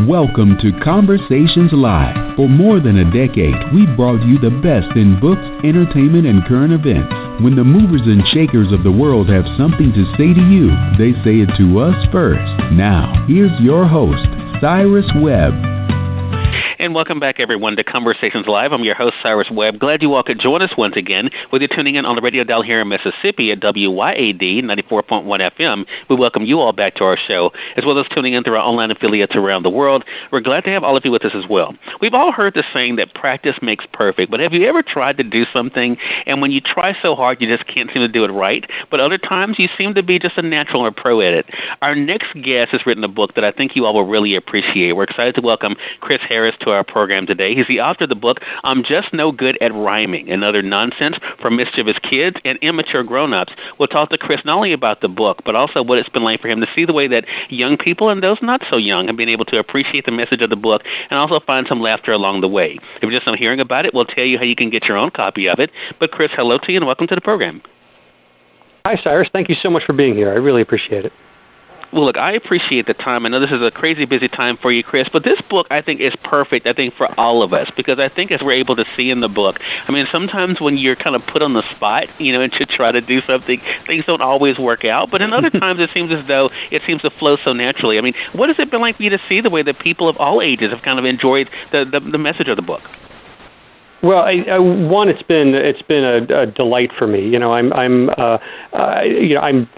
Welcome to Conversations Live. For more than a decade, we've brought you the best in books, entertainment, and current events. When the movers and shakers of the world have something to say to you, they say it to us first. Now, here's your host, Cyrus Webb. And welcome back, everyone, to Conversations Live. I'm your host, Cyrus Webb. Glad you all could join us once again, whether you're tuning in on the radio dial here in Mississippi at WYAD 94.1 FM. We welcome you all back to our show, as well as tuning in through our online affiliates around the world. We're glad to have all of you with us as well. We've all heard the saying that practice makes perfect, but have you ever tried to do something, and when you try so hard, you just can't seem to do it right, but other times you seem to be just a natural or pro at it? Our next guest has written a book that I think you all will really appreciate. We're excited to welcome Chris Harris to our program today. He's the author of the book, I'm Just No Good at Rhyming and Other Nonsense for Mischievous Kids and Immature Grown-Ups. We'll talk to Chris not only about the book, but also what it's been like for him to see the way that young people and those not so young have been able to appreciate the message of the book and also find some laughter along the way. If you're just not hearing about it, we'll tell you how you can get your own copy of it. But Chris, hello to you and welcome to the program. Hi, Cyrus. Thank you so much for being here. I really appreciate it. Well, look, I appreciate the time. I know this is a crazy busy time for you, Chris, but this book, I think, is perfect, I think, for all of us, because I think as we're able to see in the book, I mean, sometimes when you're kind of put on the spot, and to try to do something, things don't always work out, but in other times it seems as though it seems to flow so naturally. I mean, what has it been like for you to see the way that people of all ages have kind of enjoyed the message of the book? Well, it's been a delight for me. I'm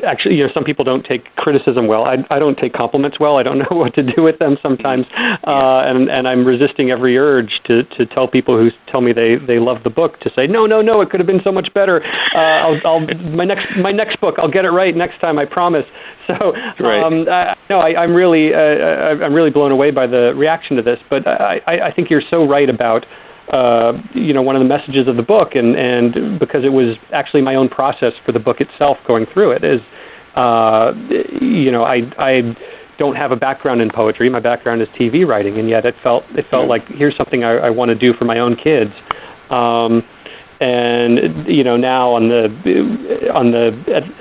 actually, some people don't take criticism well. I don't take compliments well. I don't know what to do with them sometimes, and I'm resisting every urge to tell people who tell me they love the book to say no, it could have been so much better. My next book, I'll get it right next time, I promise. So right. I'm really blown away by the reaction to this. But I think you're so right about. One of the messages of the book, and because it was actually my own process for the book itself going through it, is, I don't have a background in poetry. My background is TV writing, and yet it felt like here's something I want to do for my own kids. And now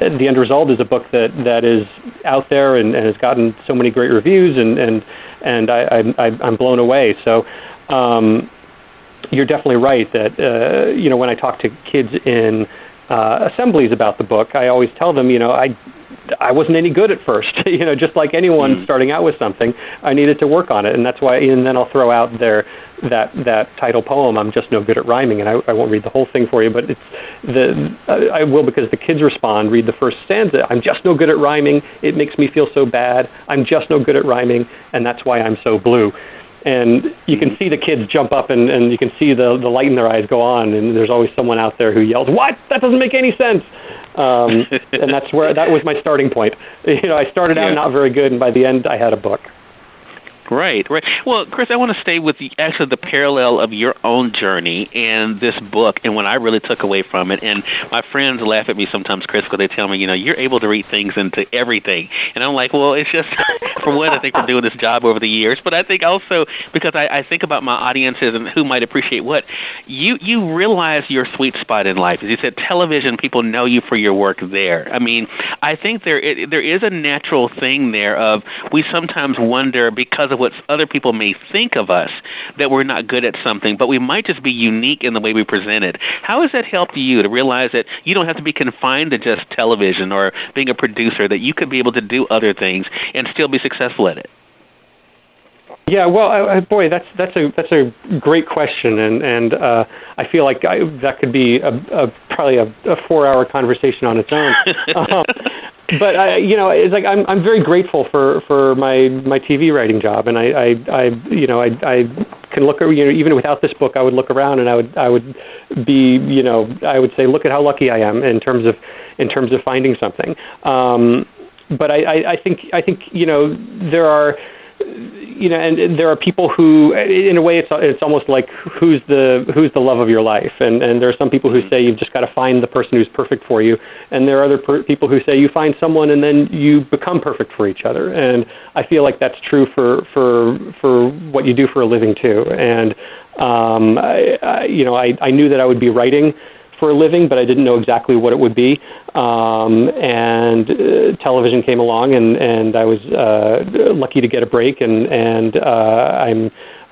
the end result is a book that is out there and has gotten so many great reviews, and I'm blown away. So. You're definitely right that, when I talk to kids in assemblies about the book, I always tell them, I wasn't any good at first. Just like anyone starting out with something, I needed to work on it. And that's why, and then I'll throw out that title poem, I'm Just No Good at Rhyming. And I won't read the whole thing for you, but I will because the kids respond, read the first stanza. I'm just no good at rhyming. It makes me feel so bad. I'm just no good at rhyming. And that's why I'm so blue. And you can see the kids jump up and you can see the light in their eyes go on, and there's always someone out there who yells, "What? That doesn't make any sense." And that was my starting point. I started out not very good, and by the end I had a book. Right. Well, Chris, I want to stay with the parallel of your own journey and this book and what I really took away from it. And my friends laugh at me sometimes, Chris, because they tell me, you're able to read things into everything. And I'm like, well, it's just, for one, I think we're doing this job over the years, but I think also because I think about my audiences and who might appreciate what, you realize your sweet spot in life. As you said, television, people know you for your work there. I mean, I think there is a natural thing there of we sometimes wonder because of what other people may think of us that we're not good at something, but we might just be unique in the way we present it. How has that helped you to realize that you don't have to be confined to just television or being a producer, that you could be able to do other things and still be successful at it? Yeah, well, boy, that's a great question, and I feel like that could be probably a 4-hour conversation on its own. But it's like I'm very grateful for my TV writing job, and I can look at, even without this book, I would look around and I would be, I would say, look at how lucky I am in terms of finding something. But I think there are. And there are people who, in a way, it's almost like who's the love of your life, and there are some people who say you've just got to find the person who's perfect for you, and there are other people who say you find someone and then you become perfect for each other, and I feel like that's true for what you do for a living too. And I knew that I would be writing for a living, but I didn't know exactly what it would be. And television came along, and I was lucky to get a break, and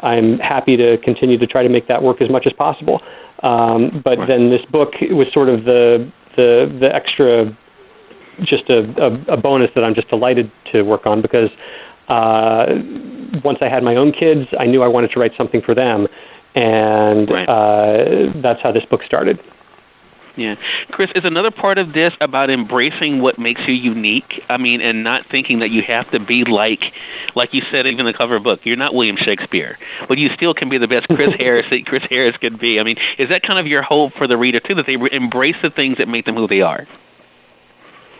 I'm happy to continue to try to make that work as much as possible. But then this book was sort of the extra, just a bonus that I'm just delighted to work on, because once I had my own kids, I knew I wanted to write something for them, and that's how this book started. Yeah. Chris, is another part of this about embracing what makes you unique? I mean, and not thinking that you have to be like you said, even the cover of the book, you're not William Shakespeare, but you still can be the best Chris Harris that Chris Harris could be. I mean, is that kind of your hope for the reader, too, that they embrace the things that make them who they are?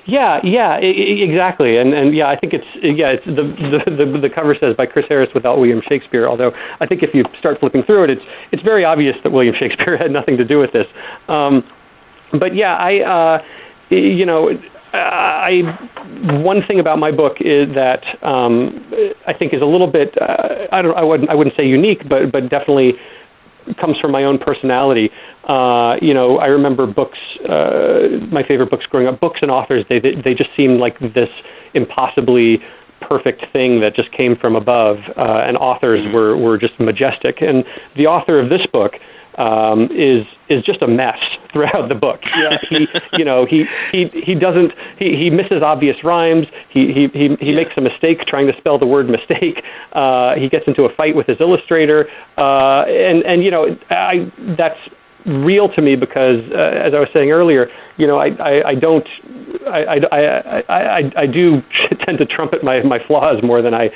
Yeah, exactly, and I think it's the cover says by Chris Harris without William Shakespeare. Although I think if you start flipping through it, it's very obvious that William Shakespeare had nothing to do with this. But yeah, one thing about my book is that I think is a little bit I wouldn't say unique, but definitely comes from my own personality. I remember books, my favorite books growing up, books and authors, they just seemed like this impossibly perfect thing that just came from above, and authors were just majestic. And the author of this book is just a mess throughout the book. Yeah. He misses obvious rhymes. He makes a mistake trying to spell the word mistake. He gets into a fight with his illustrator, that's real to me because, as I was saying earlier, I do tend to trumpet my flaws more than I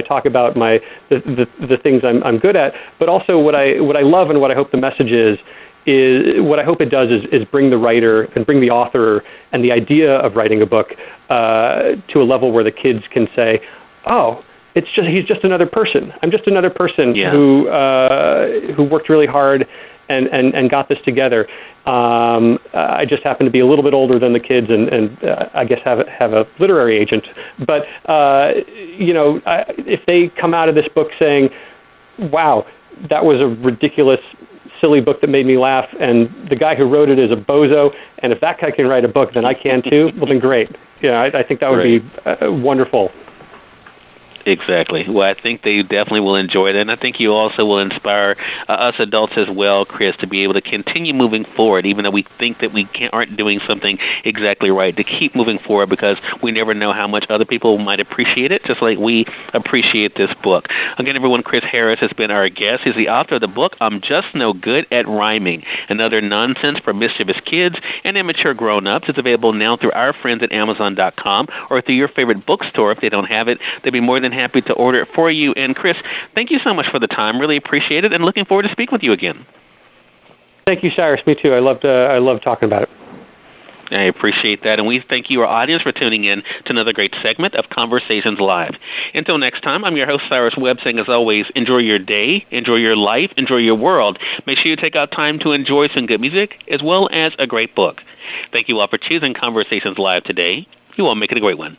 talk about the things I'm good at. But also what I love and what I hope the message is what I hope it does is bring the writer and bring the author and the idea of writing a book to a level where the kids can say, oh, he's just another person. I'm just another person who worked really hard and got this together. I just happen to be a little bit older than the kids, and I guess have a literary agent. But if they come out of this book saying, "Wow, that was a ridiculous, silly book that made me laugh, and the guy who wrote it is a bozo, and if that guy can write a book, then I can too," well, then great. I think that would be wonderful. Exactly. Well, I think they definitely will enjoy it, and I think you also will inspire us adults as well, Chris, to be able to continue moving forward, even though we think that we aren't doing something exactly right, to keep moving forward because we never know how much other people might appreciate it, just like we appreciate this book. Again, everyone, Chris Harris has been our guest. He's the author of the book, I'm Just No Good at Rhyming, Another Nonsense for Mischievous Kids and Immature Grown-Ups. It's available now through our friends at Amazon.com or through your favorite bookstore. If they don't have it, they'd be more than happy to order it for you. And Chris, thank you so much for the time. Really appreciate it, and looking forward to speaking with you again. Thank you, Cyrus. Me too. I love talking about it. I appreciate that, and we thank you, our audience, for tuning in to another great segment of Conversations Live. Until next time, I'm your host, Cyrus Webb, saying, as always, enjoy your day, enjoy your life, enjoy your world. Make sure you take out time to enjoy some good music as well as a great book. Thank you all for choosing Conversations Live today. You all make it a great one.